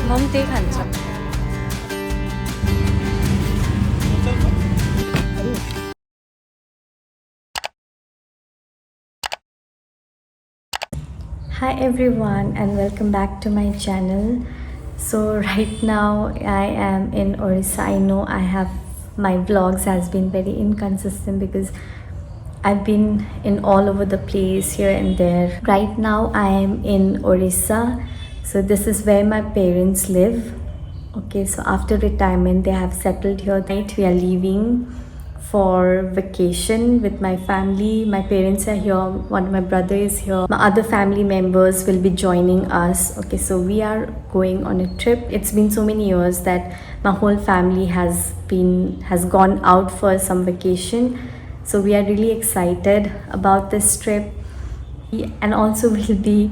मम त्यही खान्छ. Hi everyone and welcome back to my channel. So right now I am in Orissa. I know my vlogs has been very inconsistent because I've been in all over the place here and there. Right now I am in Orissa. So this is where my parents live. Okay, so after retirement they have settled here. Tonight we are leaving for vacation with my family. My parents are here, one of my brother is here, my other family members will be joining us. Okay, so we are going on a trip. It's been so many years that my whole family has gone out for some vacation, so we are really excited about this trip. And also we'll be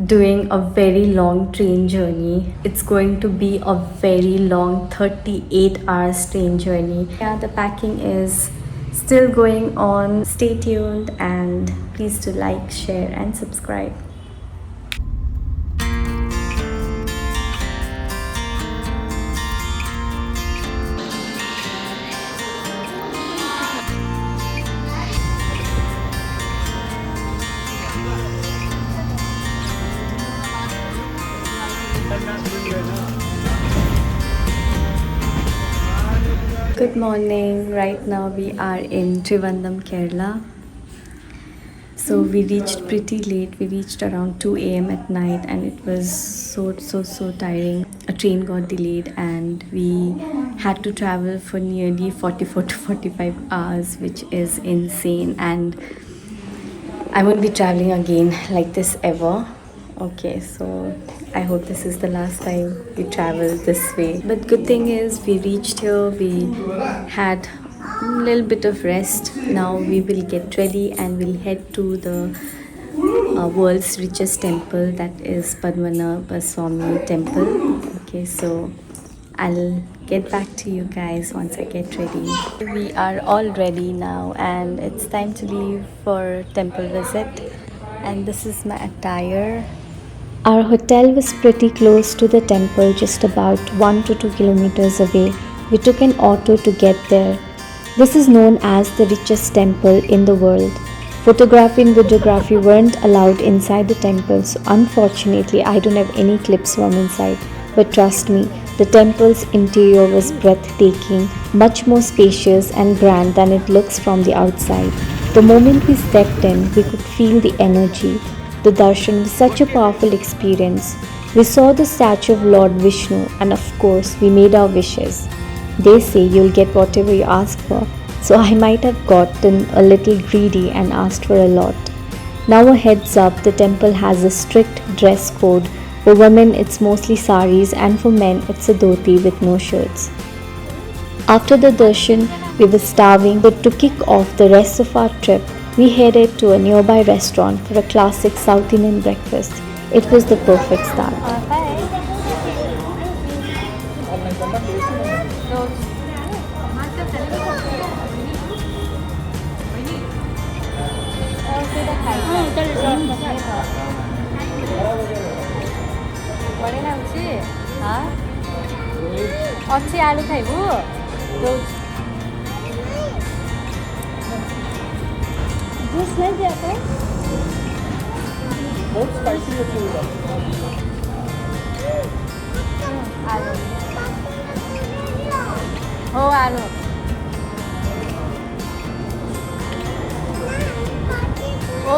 doing a very long train journey. It's going to be a very long 38 hours train journey. Yeah, the packing is still going on. Stay tuned and please do like, share and subscribe. Good morning. Right now we are in Trivandrum, Kerala. So we reached pretty late. We reached around 2 a.m. at night and it was so tiring. A train got delayed and we had to travel for nearly 44 to 45 hours, which is insane, and I won't be traveling again like this ever. Okay, so I hope this is the last time we travel this way. But good thing is we reached here, we had a little bit of rest. Now we will get ready and we'll head to the world's richest temple, that is Padmanabha Swami temple. Okay, so I'll get back to you guys once I get ready. We are all ready now and it's time to leave for temple visit, and this is my attire. Our hotel was pretty close to the temple, just about 1 to 2 kilometers away. We took an auto to get there. This is known as the richest temple in the world. Photography and videography weren't allowed inside the temple, so unfortunately I don't have any clips from inside. But trust me, the temple's interior was breathtaking, much more spacious and grand than it looks from the outside. The moment we stepped in, we could feel the energy. The darshan was such a powerful experience. We saw the statue of Lord Vishnu and of course we made our wishes. They say you'll get whatever you ask for, so I might have gotten a little greedy and asked for a lot. Now a heads up, the temple has a strict dress code. For women it's mostly saris and for men it's a dhoti with no shirts. After the darshan, we were starving, but to kick off the rest of our trip, we headed to a nearby restaurant for a classic South Indian breakfast. It was the perfect start. अच्छी आलू खाइबू juice नहीं दिया तो बहुत spicy होती है आलू हो आलू ओ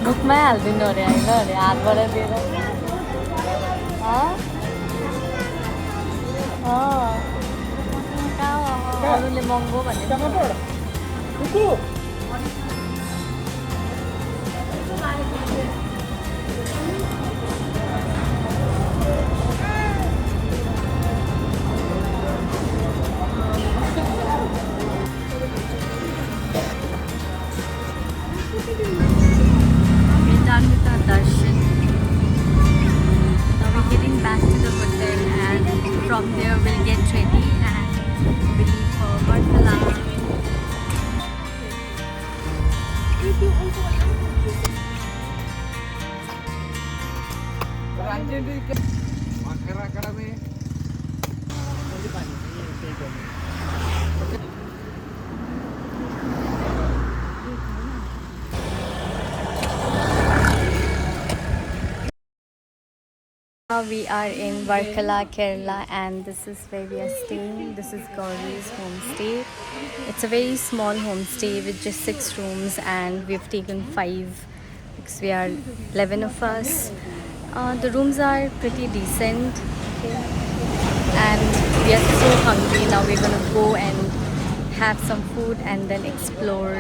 मुखमै हालिदिनु अरे होइन अरे हातबाट दिएर अरूले महँगो भन्ने done with our darshan. Now we're getting back to the hotel and from there we'll get ready and we'll leave for Varkala. Now we are in Varkala, Kerala, and this is where we are staying. This is Gauri's homestay. It's a very small homestay with just 6 rooms, and we've taken 5 because we are 11 of us. The rooms are pretty decent, okay, and we are so hungry now. We're gonna go and have some food and then explore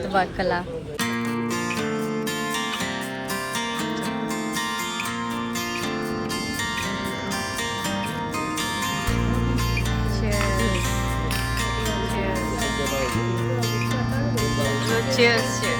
the Varkala. Cheers. Cheers. Cheers. Cheers.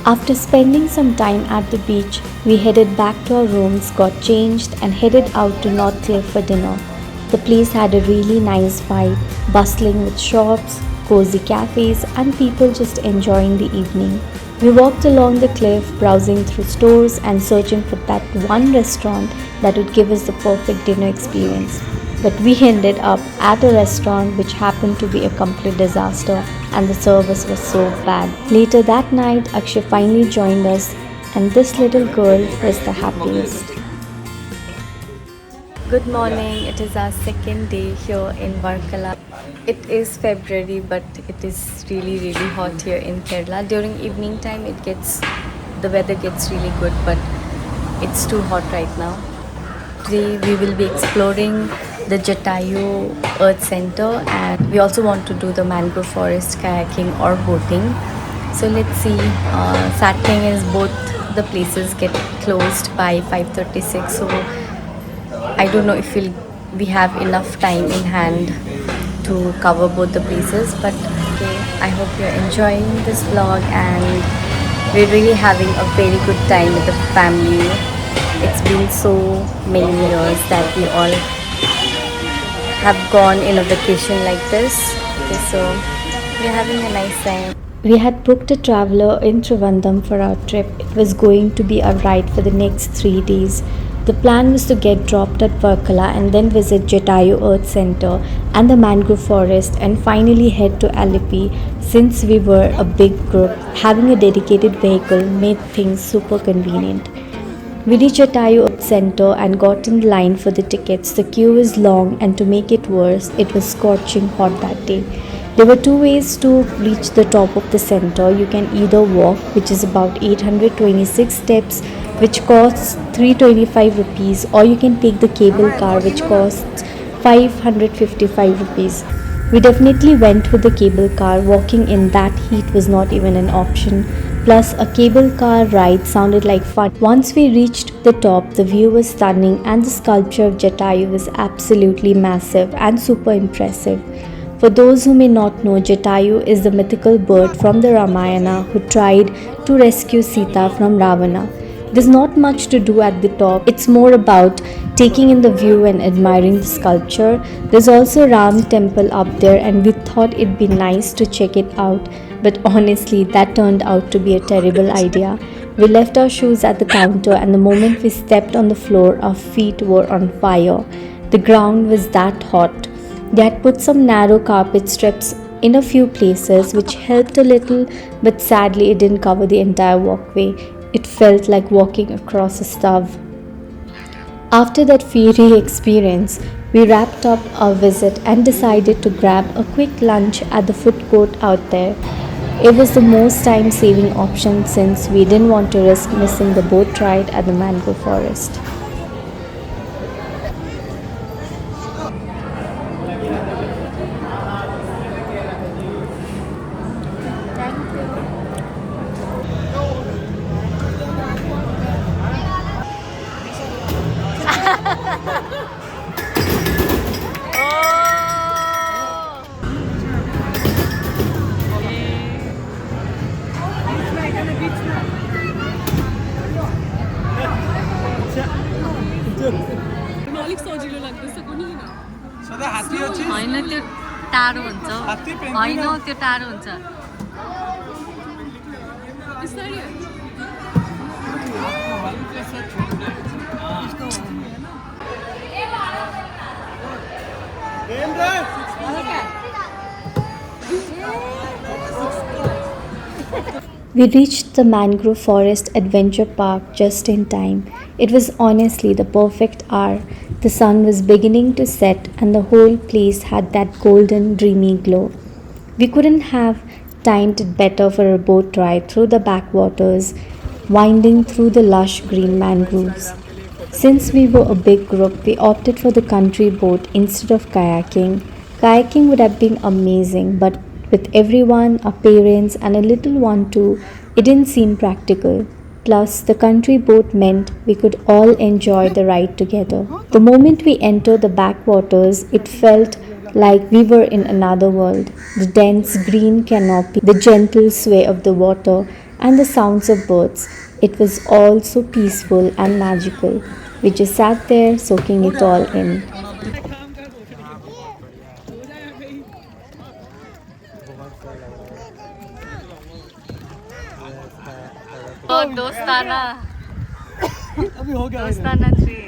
After spending some time at the beach, we headed back to our rooms, got changed, and headed out to North Cliff for dinner. The place had a really nice vibe, bustling with shops, cozy cafes, and people just enjoying the evening. We walked along the cliff, browsing through stores and searching for that one restaurant that would give us the perfect dinner experience. But we ended up at a restaurant which happened to be a complete disaster, and the service was so bad. Later that night, Akshay finally joined us, and this little girl was the happiest. Good morning, it is our second day here in Varkala. It is February, but it is really hot here in Kerala. During evening time, the weather gets really good, but it's too hot right now. Today we will be exploring the Jatayu Earth Center, and we also want to do the mangrove forest kayaking or boating. So let's see. Sad thing is both the places get closed by 5:36. So I don't know if we have enough time in hand to cover both the places. But okay, I hope you're enjoying this vlog, and we're really having a very good time with the family. It's been so many years that we all have gone in a vacation like this. Okay, so we're having a nice time. We had booked a traveler in Trivandrum for our trip. It was going to be a ride for the next 3 days. The plan was to get dropped at Varkala and then visit Jatayu Earth Center and the mangrove forest, and finally head to Alipi. Since we were a big group, having a dedicated vehicle made things super convenient. We reached Jatayu Center and got in line for the tickets. The queue was long, and to make it worse, it was scorching hot that day. There were 2 ways to reach the top of the center. You can either walk, which is about 826 steps, which costs 325 rupees, or you can take the cable car, which costs 555 rupees. We definitely went with the cable car. Walking in that heat was not even an option. Plus, a cable car ride sounded like fun. Once we reached the top, the view was stunning, and the sculpture of Jatayu was absolutely massive and super impressive. For those who may not know, Jatayu is the mythical bird from the Ramayana who tried to rescue Sita from Ravana. There's not much to do at the top. It's more about taking in the view and admiring the sculpture. There's also Ram temple up there, and we thought it'd be nice to check it out. But honestly, that turned out to be a terrible idea. We left our shoes at the counter, and the moment we stepped on the floor, our feet were on fire. The ground was that hot. They had put some narrow carpet strips in a few places, which helped a little, but sadly it didn't cover the entire walkway. It felt like walking across a stove. After that fiery experience, we wrapped up our visit and decided to grab a quick lunch at the food court out there. It was the most time saving option since we didn't want to risk missing the boat ride at the mangrove forest. Thank you. होइन त्यो टाढो हुन्छ होइन त्यो टाढो हुन्छ We reached the mangrove forest adventure park just in time. It was honestly the perfect hour. The sun was beginning to set, and the whole place had that golden, dreamy glow. We couldn't have timed it better for a boat ride through the backwaters, winding through the lush green mangroves. Since we were a big group, we opted for the country boat instead of kayaking. Kayaking would have been amazing, but with everyone, our parents, and a little one too, it didn't seem practical. Plus, the country boat meant we could all enjoy the ride together. The moment we entered the backwaters, it felt like we were in another world. The dense green canopy, the gentle sway of the water, and the sounds of birds. It was all so peaceful and magical. We just sat there soaking it all in. दोस्ताना दोस्ताना 3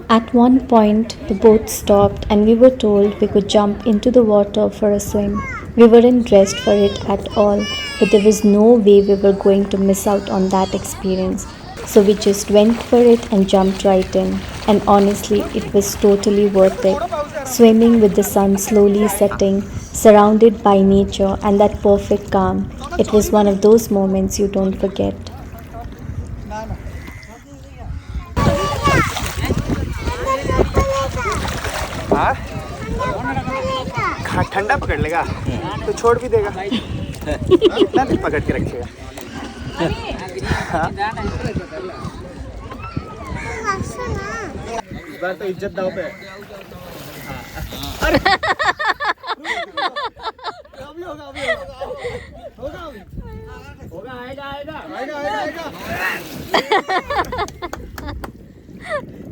At one point, the boat stopped and we were told we could jump into the water for a swim. We weren't dressed for it at all, but there was no way we were going to miss out on that experience. So we just went for it and jumped right in. And honestly, it was totally worth it. Swimming with the sun slowly setting, surrounded by nature and that perfect calm. It was one of those moments you don't forget. ठंडा पकड़ लेगा तो छोड़ भी देगा ना भी पकड़ के रखेगा इस बार तो इज्जत दाव पे अभी होगा अभी होगा होगा आएगा आएगा आएगा आएगा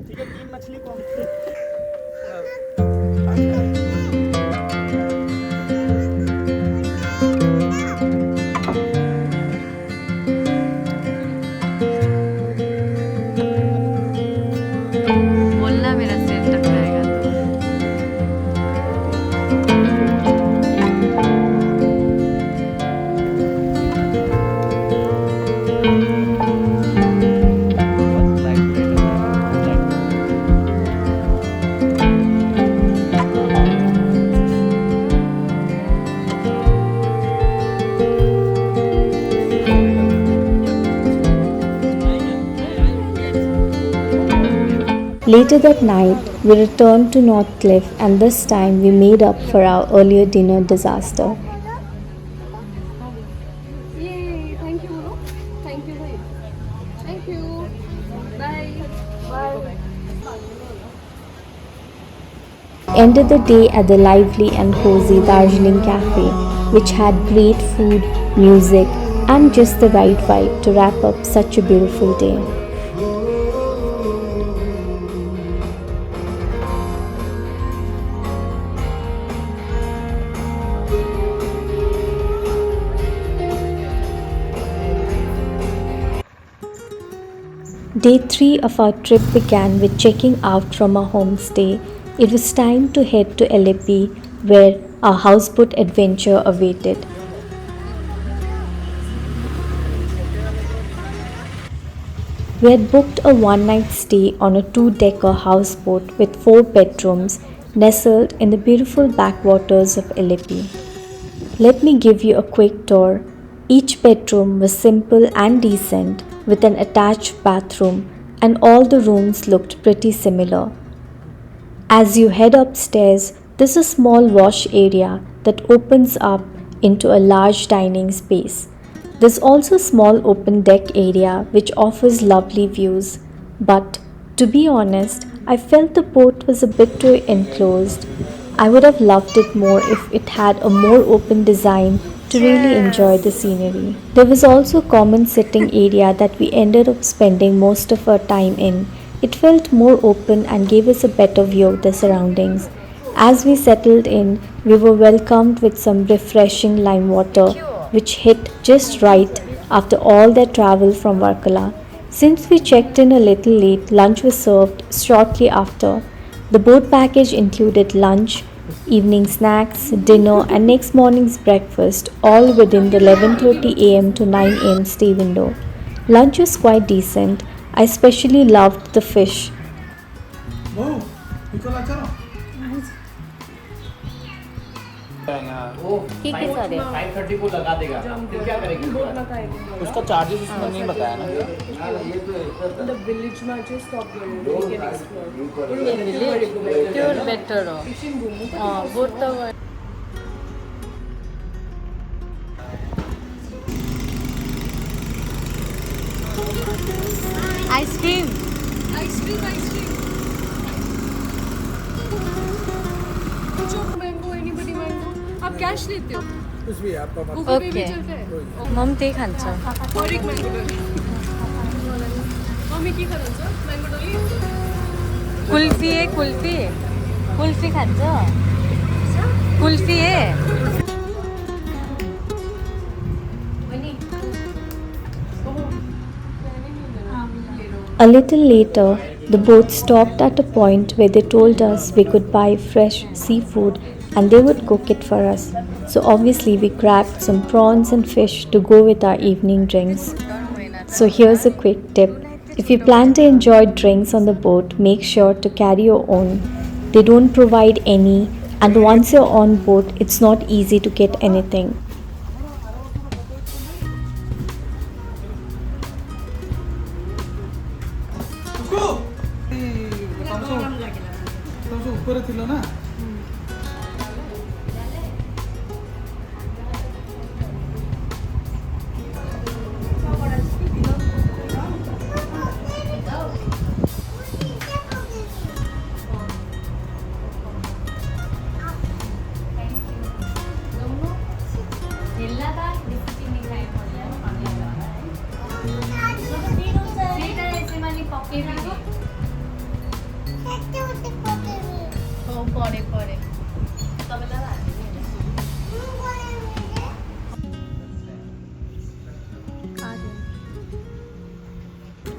ठीक है 3 मछली को Later that night, we returned to North Cliff and this time we made up for our earlier dinner disaster. Yay! Thank you, Guru. Thank you, bhai. Thank you. Bye. Bye. Ended the day at the lively and cozy Darjeeling Cafe, which had great food, music, and just the right vibe to wrap up such a beautiful day. Day 3 of our trip began with checking out from our homestay. It was time to head to Alleppey, where our houseboat adventure awaited. We had booked a one-night stay on a 2-decker houseboat with 4 bedrooms nestled in the beautiful backwaters of Alleppey. Let me give you a quick tour. Each bedroom was simple and decent with an attached bathroom, and all the rooms looked pretty similar. As you head upstairs, there's a small wash area that opens up into a large dining space. There's also a small open deck area which offers lovely views. But to be honest, I felt the boat was a bit too enclosed. I would have loved it more if it had a more open design to really enjoy the scenery. There was also a common sitting area that we ended up spending most of our time in. It felt more open and gave us a better view of the surroundings. As we settled in, we were welcomed with some refreshing lime water, which hit just right after all that travel from Varkala. Since we checked in a little late, lunch was served shortly after. The boat package included lunch, evening snacks, dinner, and next morning's breakfast, all within the 11:30 a.m. to 9 a.m. stay window. Lunch was quite decent. I especially loved the fish. ठीक है सारे 5:30 को लगा देगा फिर क्या करेंगे उसका चार्जेस उसने नहीं बताया ना The village matches stop going. We can explore. Pure better हो हां बोलता हुआ आइसक्रीम Ice cream. कुछ mango, anybody mango? आप कैश लेते हो? कुछ भी है आपका Google Pay भी Okay. चलता है? मम ते खान्छ और एक mango dolly. मम्मी के खानुहुन्छ? Mango dolly? कुल्फी खान्छ कुल्फी है A little later, the boat stopped at a point where they told us we could buy fresh seafood and they would cook it for us. So obviously we grabbed some prawns and fish to go with our evening drinks. So here's a quick tip. If you plan to enjoy drinks on the boat, make sure to carry your own. They don't provide any, and once you're on board, it's not easy to get anything. ऊपर थिलो ना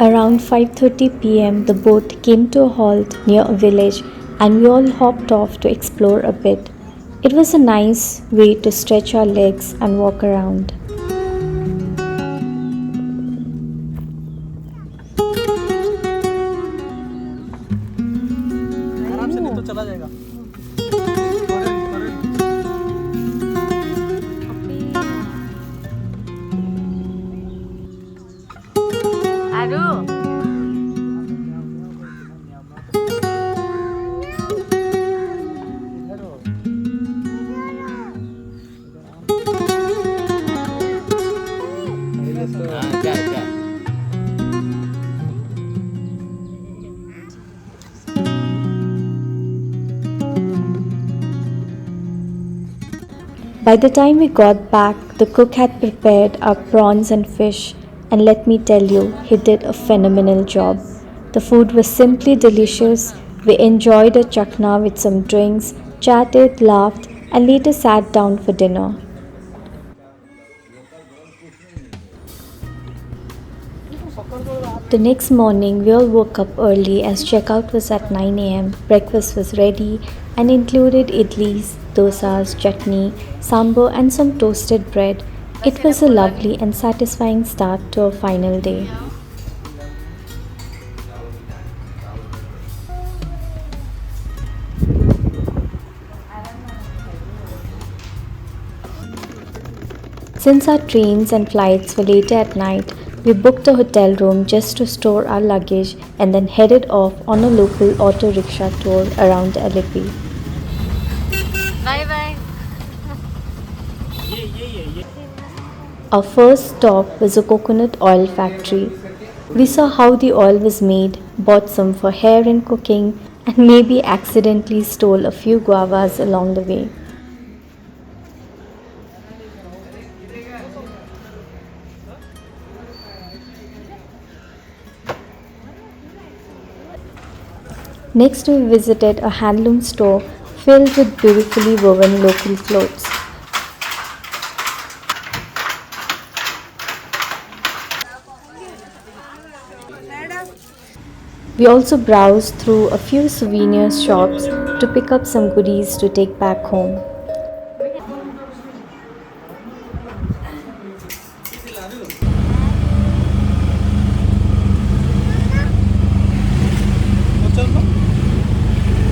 Around 5:30 p.m., the boat came to a halt near a village and we all hopped off to explore a bit. It was a nice way to stretch our legs and walk around. आराम से नहीं तो चला जाएगा आरु By the time we got back, the cook had prepared our prawns and fish, and let me tell you, he did a phenomenal job. The food was simply delicious. We enjoyed a chakna with some drinks, chatted, laughed, and later sat down for dinner. The next morning, we all woke up early as checkout was at 9 a.m. Breakfast was ready and included idlis, dosas, chutney, sambar, and some toasted bread. It was a lovely and satisfying start to our final day. Since our trains and flights were later at night, we booked a hotel room just to store our luggage and then headed off on a local auto rickshaw tour around Alipi. Bye bye Our first stop was a coconut oil factory. We saw how the oil was made, bought some for hair and cooking, and maybe accidentally stole a few guavas along the way. Next, we visited a handloom store filled with beautifully woven local clothes. We also browsed through a few souvenir shops to pick up some goodies to take back home.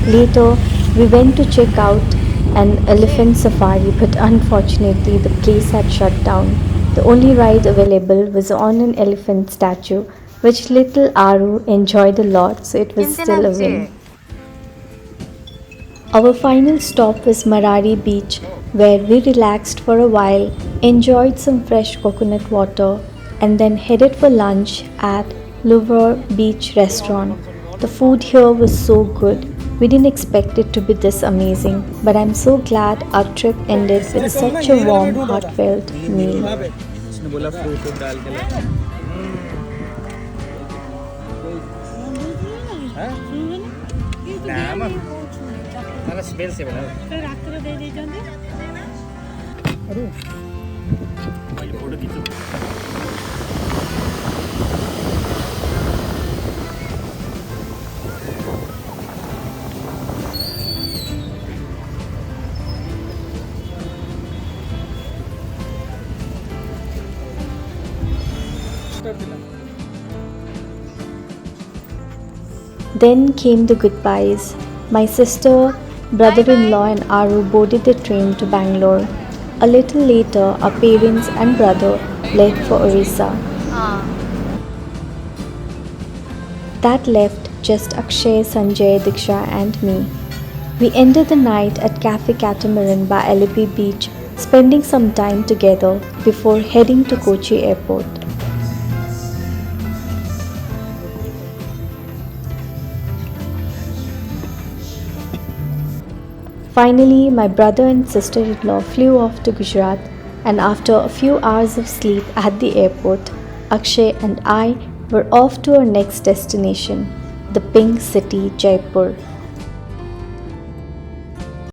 Later, we went to check out an elephant safari, but unfortunately, the place had shut down. The only ride available was on an elephant statue, which little Aru enjoyed a lot, so it was still a win. Our final stop was Marari Beach, where we relaxed for a while, enjoyed some fresh coconut water, and then headed for lunch at Louvre Beach Restaurant. The food here was so good. We didn't expect it to be this amazing, but I'm so glad our trip ended with such a warm, heartfelt meal. इसने बोला fruit डाल के ला मला smell से बना Then came the goodbyes. My sister, brother-in-law and Aru boarded the train to Bangalore. A little later, our parents and brother left for Orissa. That left just Akshay, Sanjay, Diksha and me. We ended the night at Cafe Catamaran by Alipi Beach, spending some time together before heading to Kochi Airport. Finally, my brother and sister-in-law flew off to Gujarat, and after a few hours of sleep at the airport, Akshay and I were off to our next destination, the Pink City, Jaipur.